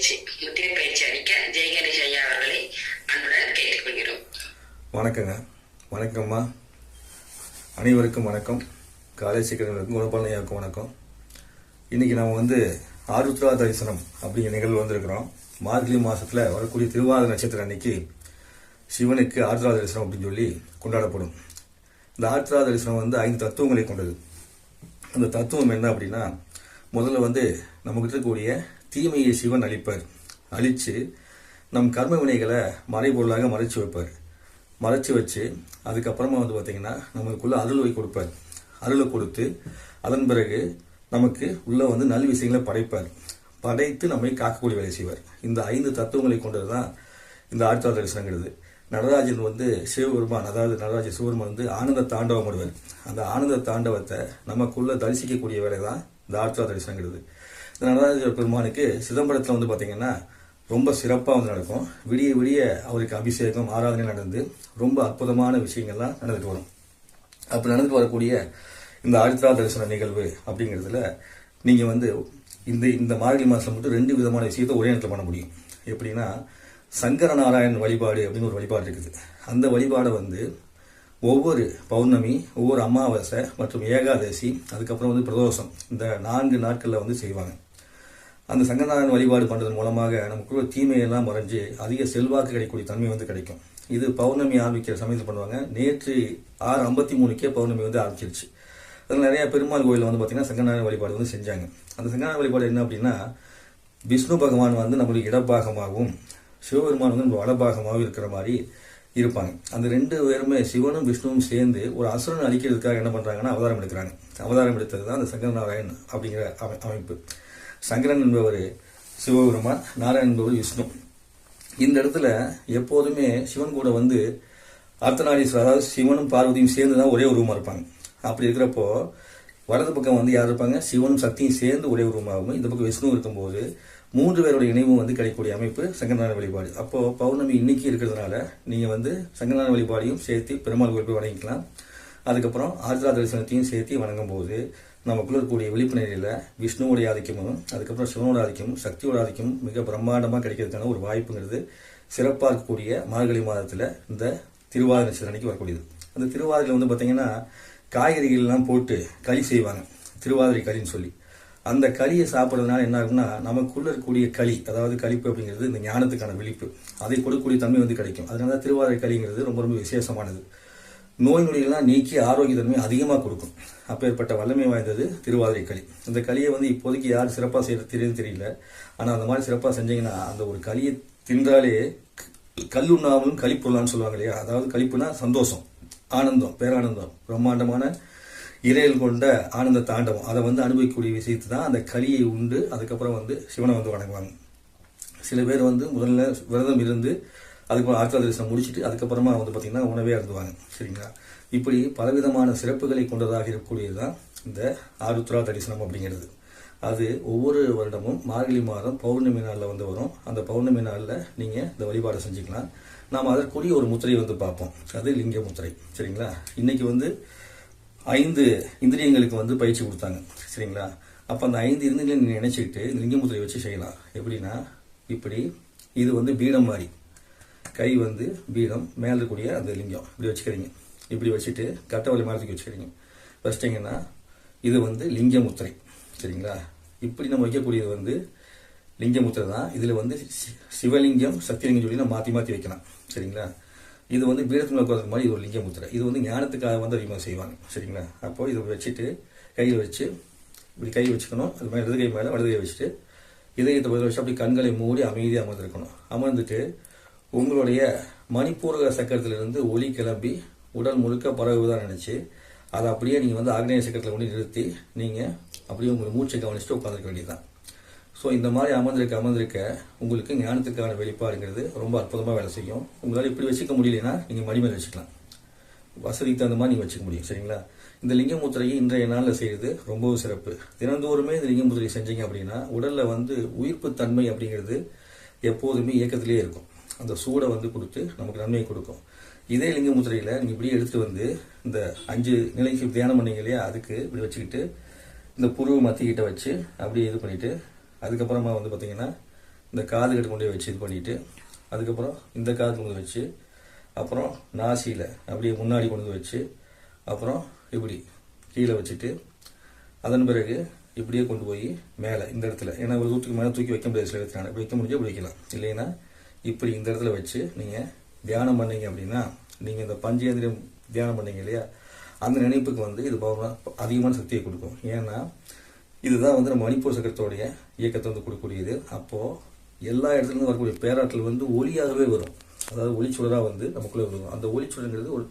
பயிற்சி முத்திரை பயிற்சி அளிக்க ஜெயகணேஷ் ஐயா அவர்களை அன்புடன் கேட்டுக்கொள்கிறோம். வணக்கங்க. வணக்கம்மா. அனைவருக்கும் வணக்கம். காலை சீக்கிரங்களுக்கும் குணப்பாளன் ஐயாவுக்கும் வணக்கம். இன்னைக்கு நம்ம ஆருத்ரா தரிசனம் அப்படிங்கிற நிகழ்வு வந்திருக்கிறோம். மார்கழி மாசத்துல வரக்கூடிய திருவாதிரை நட்சத்திரம் அன்னைக்கு சிவனுக்கு ஆருத்ரா தரிசனம் அப்படின்னு சொல்லி கொண்டாடப்படும். இந்த ஆருத்ரா தரிசனம் 5 தத்துவங்களை கொண்டது. அந்த தத்துவம் என்ன அப்படின்னா, முதல்ல நமக்கு இருக்கக்கூடிய தீமையை சிவன் அழிப்பார். அழிச்சு நம் கர்ம வினைகளை மறைபொருளாக மறைச்சு வைப்பார். மறைச்சு வச்சு அதுக்கப்புறமா பார்த்தீங்கன்னா நமக்குள்ள அருளை கொடுப்பார். அருளை கொடுத்து அதன் பிறகு நமக்கு உள்ள நல் விஷயங்களை படைப்பார். படைத்து நம்மை காக்கக்கூடிய வேலை செய்வார். இந்த 5 தத்துவங்களை கொண்டதுதான் இந்த ஆருத்ரா தரிசனங்கிறது. நடராஜன் சிவபெருமான், அதாவது நடராஜ சிவபெருமான் ஆனந்த தாண்டவம் ஆடுவார். அந்த ஆனந்த தாண்டவத்தை நமக்குள்ள தரிசிக்கக்கூடிய வேலை தான் இந்த ஆருத்ரா தரிசனங்கிறது. இந்த நடராஜ பெருமானுக்கு சிதம்பரத்தில் பார்த்தீங்கன்னா ரொம்ப சிறப்பாக நடக்கும். விடிய விடிய அவருக்கு அபிஷேகம் ஆராதனை நடந்து ரொம்ப அற்புதமான விஷயங்கள்லாம் நடந்துட்டு வரும். அப்படி நடந்துட்டு வரக்கூடிய இந்த ஆருத்ரா தரிசன நிகழ்வு அப்படிங்கிறதுல நீங்க இந்த மார்கழி மாசம் மட்டும் 2 விதமான விஷயத்தை ஒரே நேரத்தில் பண்ண முடியும். எப்படின்னா, சங்கர நாராயணன் வழிபாடு அப்படின்னு ஒரு வழிபாடு இருக்குது. அந்த வழிபாடை ஒவ்வொரு பௌர்ணமி, ஒவ்வொரு அமாவாசை மற்றும் ஏகாதசி, அதுக்கப்புறம் பிரதோஷம், இந்த 4 நாட்களில் செய்வாங்க. அந்த சங்கரநாராயணன் வழிபாடு பண்றதன் மூலமாக நமக்குள்ள தீமையெல்லாம் மறைஞ்சு அதிக செல்வாக்கு கிடைக்கக்கூடிய தன்மை கிடைக்கும். இது பௌர்ணமி ஆரம்பிக்கிற சமயத்தில் பண்ணுவாங்க. நேற்று 6:53 பௌர்ணமி ஆரம்பிச்சிருச்சு. அதில் நிறைய பெருமாள் கோயில் பார்த்தீங்கன்னா சங்கரநாராயண வழிபாடு செஞ்சாங்க. அந்த சங்கரநாராயண வழிபாடு என்ன அப்படின்னா, விஷ்ணு பகவான் நம்மளுக்கு இடப்பாகமாகவும் சிவபெருமான் நம்ம வடபாகமாகவும் இருக்கிற மாதிரி இருப்பாங்க. அந்த 2 பேருமே சிவனும் விஷ்ணுவும் சேர்ந்து ஒரு அசுரன் அழிக்கிறதுக்காக என்ன பண்றாங்கன்னா அவதாரம் எடுக்கிறாங்க. அவதாரம் எடுத்தது தான் அந்த சங்கரநாராயண் அப்படிங்கிற அமைப்பு. சங்கரன் என்பவர் சிவபெருமான், நாராயணன் என்பவர் விஷ்ணு. இந்த இடத்துல எப்போதுமே சிவன் கூட அர்த்தநாரீஸ்வரர், அதாவது சிவனும் பார்வதியும் சேர்ந்துதான் ஒரே உருவமா இருப்பாங்க. அப்படி இருக்கிறப்போ வலது பக்கம் யார் இருப்பாங்க, சிவனும் சக்தியும் சேர்ந்து ஒரே உருவமாகவும், இந்த பக்கம் விஷ்ணு இருக்கும்போது 3 பேருடைய இணைவும் கிடைக்கக்கூடிய அமைப்பு சங்கரநாராயண வழிபாடு. அப்போ பௌர்ணமி இன்னைக்கு இருக்கிறதுனால நீங்க சங்கரநாராயண வழிபாடையும் சேர்த்து பெருமாள் கோயில் போய் வணங்கிக்கலாம். அதுக்கப்புறம் ஆருத்ரா தரிசனத்தையும் சேர்த்து வணங்கும் போது நமக்குள்ள இருக்கக்கூடிய விழிப்பு நிலையில விஷ்ணுவோடைய ஆதிக்கமும், அதுக்கப்புறம் சிவனோட ஆதிக்கமும், சக்தியோட ஆதிக்கமும் மிக பிரம்மாண்டமா கிடைக்கிறதுக்கான ஒரு வாய்ப்புங்கிறது சிறப்பாக இருக்கக்கூடிய மார்கழி மாதத்துல இந்த திருவாதிரை நட்சத்திரம் அன்னைக்கு வரக்கூடியது. அந்த திருவாதிரையில பாத்தீங்கன்னா காய்கறிகள் எல்லாம் போட்டு களி செய்வாங்க, திருவாதிரை களின்னு சொல்லி. அந்த களியை சாப்பிட்றதுனால என்ன ஆகும்னா, நமக்குள்ள இருக்கக்கூடிய களி, அதாவது களிப்பு அப்படிங்கிறது இந்த ஞானத்துக்கான விழிப்பு, அதை கொடுக்கக்கூடிய தன்மை கிடைக்கும். அதனால திருவாதிரை களிங்கிறது ரொம்ப ரொம்ப விசேஷமானது. நோய் நொடிகள்லாம் நீக்கி ஆரோக்கிய தன்மை அதிகமாக கொடுக்கும். அப்பேற்பட்ட வல்லமை வாய்ந்தது திருவாதிரை களி. இந்த களியை இப்போதைக்கு யார் சிறப்பாக செய்யறது தெரியல. ஆனால் அந்த மாதிரி சிறப்பாக செஞ்சீங்கன்னா அந்த ஒரு களியை தின்றாலே கல்லுண்ணாமலும் களிப்புலான்னு சொல்லுவாங்க இல்லையா. அதாவது களிப்புனா சந்தோஷம், ஆனந்தம், பேரானந்தம், பிரம்மாண்டமான இறையில் கொண்ட ஆனந்த தாண்டவம், அதை அனுபவிக்கக்கூடிய விஷயத்து தான் அந்த களியை உண்டு. அதுக்கப்புறம் சிவனை வணங்குவாங்க. சில பேர் முதல்ல விரதம் இருந்து அதுக்கப்புறம் ஆருத்ரா தரிசனம் முடிச்சுட்டு அதுக்கப்புறமா பார்த்தீங்கன்னா உணவே அருந்துவாங்க. சரிங்களா. இப்படி பலவிதமான சிறப்புகளை கொண்டதாக இருக்கக்கூடியதுதான் இந்த ஆருத்ரா தரிசனம் அப்படிங்கிறது. அது ஒவ்வொரு வருடமும் மார்கழி மாதம் பௌர்ணமி நாளில் வரும். அந்த பௌர்ணமி நாளில் நீங்க இந்த வழிபாடு செஞ்சுக்கலாம். நாம் அதற்குரிய ஒரு முத்திரையை பார்ப்போம். அது லிங்க முத்திரை. சரிங்களா. இன்னைக்கு 5 இந்திரியங்களுக்கு பயிற்சி கொடுத்தாங்க. சரிங்களா. அப்ப அந்த 5 இந்திரியங்களை நீங்க நினைச்சுக்கிட்டு இந்த லிங்க முத்திரையை வச்சு செய்யலாம். எப்படின்னா, இப்படி இது பீடம் மாதிரி, கை பீடம், மேல இருக்கக்கூடிய அந்த லிங்கம் இப்படி வச்சுக்கிறீங்க. இப்படி வச்சுட்டு கட்டவலை மாதிரி வச்சுக்கிறீங்க. வச்சிட்டீங்கன்னா இது லிங்க முத்திரை. சரிங்களா. இப்படி நம்ம வைக்கக்கூடியது லிங்க முத்திரை தான். இதுல சிவலிங்கம், சக்திலிங்கம் சொல்லி நம்ம மாத்தி மாத்தி வைக்கலாம். சரிங்களா. இது பீடத்தில் உட்கார்றது மாதிரி இது ஒரு லிங்க முத்திரை. இது ஞானத்துக்காக அதிகமாக செய்வாங்க. சரிங்களா. அப்போ இதை வச்சுட்டு கையில் வச்சு இப்படி கை வச்சுக்கணும். அது மேலே இடது கை மேலே வலது கை வச்சுட்டு இதயத்தை பதில் வச்சு அப்படி கண்களை மூடி அமைதியாக அமர்ந்திருக்கணும். அமர்ந்துட்டு உங்களுடைய மணிப்பூரக சக்கரத்திலிருந்து ஒளி கிளம்பி உடல் முழுக்க பரவுதான் நினைச்சு அதை அப்படியே நீங்க ஆக்னேய சக்கரத்தில் கொண்டு நிறுத்தி நீங்க அப்படியே உங்களை மூச்சை கவனிச்சுட்டு உட்காந்துருக்க வேண்டியதுதான். ஸோ இந்த மாதிரி அமர்ந்திருக்க உங்களுக்கு ஞானத்துக்கான வெளிப்பாடுங்கிறது ரொம்ப அற்புதமாக வேலை செய்யும். உங்களால் இப்படி வச்சுக்க முடியலன்னா நீங்க மடிமேல் வச்சுக்கலாம். வசதிக்கு தகுந்த மாதிரி நீங்க வச்சுக்க முடியும். சரிங்களா. இந்த லிங்க முத்திரையை இன்றைய நாளில் செய்யறது ரொம்பவும் சிறப்பு. தினந்தோறுமே இந்த லிங்க முத்திரையை செஞ்சீங்க அப்படின்னா உடல்ல உயிர்ப்பு தன்மை அப்படிங்கிறது எப்போதுமே இயக்கத்திலேயே இருக்கும். அந்த சூடை கொடுத்து நமக்கு நன்மையை கொடுக்கும். இதே லிங்க முத்திரையில நீங்க இப்படி எடுத்துட்டு இந்த 5 நிலைக்கு தியானம் பண்ணீங்க இல்லையா, அதுக்கு இப்படி வச்சுக்கிட்டு இந்த புருவ மத்திக்கிட்ட வச்சு அப்படியே இது பண்ணிட்டு அதுக்கப்புறமா பாத்தீங்கன்னா இந்த காது கிட்ட கொண்டு போய் வச்சு இது பண்ணிவிட்டு அதுக்கப்புறம் இந்த காது கொண்டு வந்து வச்சு அப்புறம் நாசியில் அப்படியே முன்னாடி கொண்டு வந்து வச்சு அப்புறம் இப்படி கீழே வச்சுட்டு அதன் பிறகு இப்படியே கொண்டு போய் மேலே இந்த இடத்துல, ஏன்னா ஒரு தூக்கி மேலே தூக்கி வைக்க முடியாது சில இடத்துல, இப்படி வைக்க முடிஞ்சு இப்படி வைக்கலாம். இல்லைன்னா இப்படி இந்த இடத்துல வச்சு நீங்கள் தியானம் பண்ணீங்க அப்படின்னா நீங்கள் இந்த பஞ்சேந்திரியம் தியானம் பண்ணீங்க இல்லையா, அந்த நினைப்புக்கு வந்து இது அதிகமான சக்தியை கொடுக்கும். ஏன்னா இதுதான் வந்து நம்ம மணிப்பூர் சக்கரத்தோடைய இயக்கத்தை வந்து கொடுக்கக்கூடியது. அப்போது எல்லா இடத்துலேருந்து வரக்கூடிய பேராற்றல் வந்து ஒளியாகவே வரும். அதாவது ஒளிச்சுடராக வந்து நமக்குள்ளே வரும். அந்த ஒளிச்சுடங்கிறது ஒரு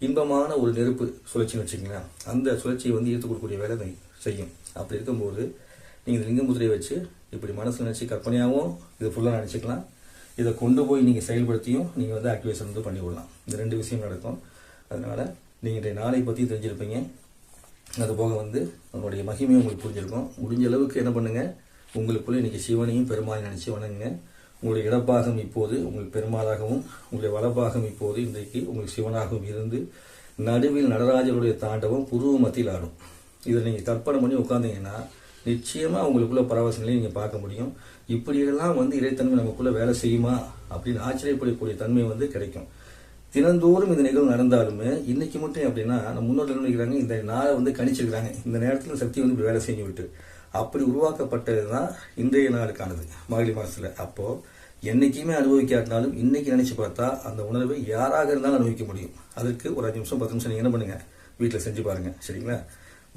இன்பமான ஒரு நெருப்பு சுழற்சின்னு வச்சுக்கலாம். அந்த சுழற்சியை வந்து ஈர்த்து கொடுக்கக்கூடிய வேலை செய்யும். அப்படி இருக்கும்போது நீங்கள் லிங்க முதிரையை வச்சு இப்படி மனசில் நினச்சி கற்பனையாகவும் இது ஃபுல்லாக நினச்சிக்கலாம். இதை கொண்டு போய் நீங்கள் செயல்படுத்தியும் நீங்கள் வந்து ஆக்டிவேஷன் வந்து பண்ணி விடலாம். இந்த 2 விஷயம் நடக்கும். அதனால் நீங்கள் நாளை பற்றி தெரிஞ்சிருப்பீங்க. அதுபோக வந்து நம்மளுடைய மகிமையும் உங்களுக்கு புரிஞ்சிருக்கும். முடிஞ்ச அளவுக்கு என்ன பண்ணுங்கள், உங்களுக்குள்ளே இன்றைக்கி சிவனையும் பெருமாளையும் நினச்சி வணங்குங்க. உங்களுடைய இடப்பாகம் இப்போது உங்களுக்கு பெருமாளாகவும், உங்களுடைய வலப்பாகம் இப்போது இன்றைக்கு உங்களுக்கு சிவனாகவும் இருந்து நடுவில் நடராஜருடைய தாண்டவம் புருவ மத்தியில் ஆடும். இதை நீங்கள் கற்பனை பண்ணி உட்காந்தீங்கன்னா நிச்சயமாக உங்களுக்குள்ள பரவச நிலையை நீங்கள் பார்க்க முடியும். இப்படியெல்லாம் வந்து இறைத்தன்மை நமக்குள்ள வேலை செய்யுமா அப்படின்னு ஆச்சரியப்படக்கூடிய தன்மை வந்து கிடைக்கும். தினந்தோறும் இந்த நிகழ்வு நடந்தாலுமே இன்னைக்கு மட்டும் அப்படின்னா நம்ம முன்னோர்கள் நினைக்கிறாங்க, இந்த நாளை வந்து கணிச்சிருக்கிறாங்க, இந்த நேரத்தில் சக்தி வந்து வேலை செஞ்சு விட்டு அப்படி உருவாக்கப்பட்டது தான் இன்றைய நாளுக்கானது மார்கழி மாதத்தில். அப்போது என்னைக்குமே அனுபவிக்காட்டினாலும் இன்னைக்கு நினைச்சு பார்த்தா அந்த உணர்வை யாராக இருந்தாலும் அனுபவிக்க முடியும். அதற்கு ஒரு 5 நிமிஷம் 10 நிமிஷம் நீங்கள் என்ன பண்ணுங்க, வீட்டில் செஞ்சு பாருங்க. சரிங்களா?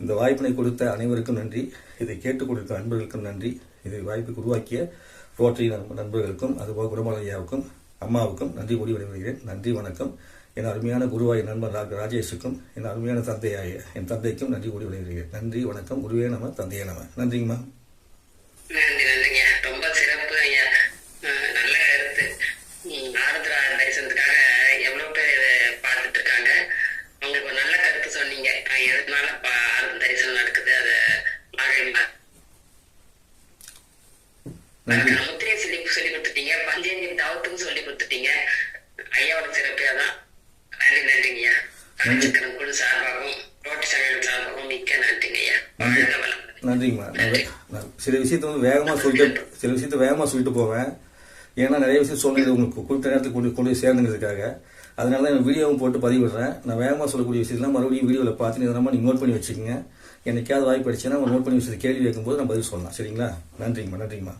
இந்த வாய்ப்பினை கொடுத்த அனைவருக்கும் நன்றி. இதை கேட்டுக் கொடுத்த அன்பர்களுக்கும் நன்றி. இதை வாய்ப்புக்கு உருவாக்கிய ரோட்டரி நண்பர்களுக்கும் அதுபோக குருமலையாவுக்கும் அம்மாவுக்கும் நன்றி கூடி விடைபெறுகிறேன். நன்றி, வணக்கம். என் அருமையான குருவாய் நண்பர் ராஜேஷுக்கும் என் அருமையான தந்தையாய என் தந்தைக்கும் நன்றி கூடி விடைபெறுகிறேன். நன்றி, வணக்கம். குருவே நம, தந்தையே நம. நன்றிங்கம்மா. நன்றி, நன்றிங்க. ரொம்ப சிறப்பு ஐயா. நல்ல கருத்து. ஆருத்ரா தரிசனத்துக்காக எவ்வளவு பேர் இதை பார்த்துட்டு இருக்காங்க. உங்களுக்கு ஒரு நல்ல கருத்து சொன்னீங்க. எதனால தரிசனம் நடக்குது, அதை முத்திரையை சொல்லி கொடுத்துட்டீங்க, பஞ்சேந்திரிய தவத்துக்கும் சொல்லி கொடுத்துட்டீங்க. ஐயாவோட சிறப்பே தான். நன்றி, நன்றிங்கய்யா. கலைச்சக்கரம் குழு சார்பாகவும் ரோட்டு சமையல் சார்பாகவும் மிக்க நன்றிங்க ஐயா. நன்றிங்கம்மா. சில விஷயத்த வந்து வேகமாக சொல்லிட்டு போவேன். ஏன்னா நிறைய விஷயம் சொன்னது உங்களுக்கு குறித்த நேரத்துக்கு கொண்டு சேர்ந்துங்கிறதுக்காக. அதனால தான் வீடியோவும் போட்டு பதிவிடுறேன். நான் வேகமாக சொல்லக்கூடிய விஷயத்தெல்லாம் மறுபடியும் வீடியோவில் பார்த்து இதெல்லாம் நீங்கள் நோட் பண்ணி வச்சுக்கோங்க. என்னைக்காவது வாய்ப்பு அடிச்சுன்னா நோட் பண்ணி விஷயத்தை கேள்வி கேட்கும்போது நான் பதில் சொல்லலாம். சரிங்களா? நன்றிங்கம்மா.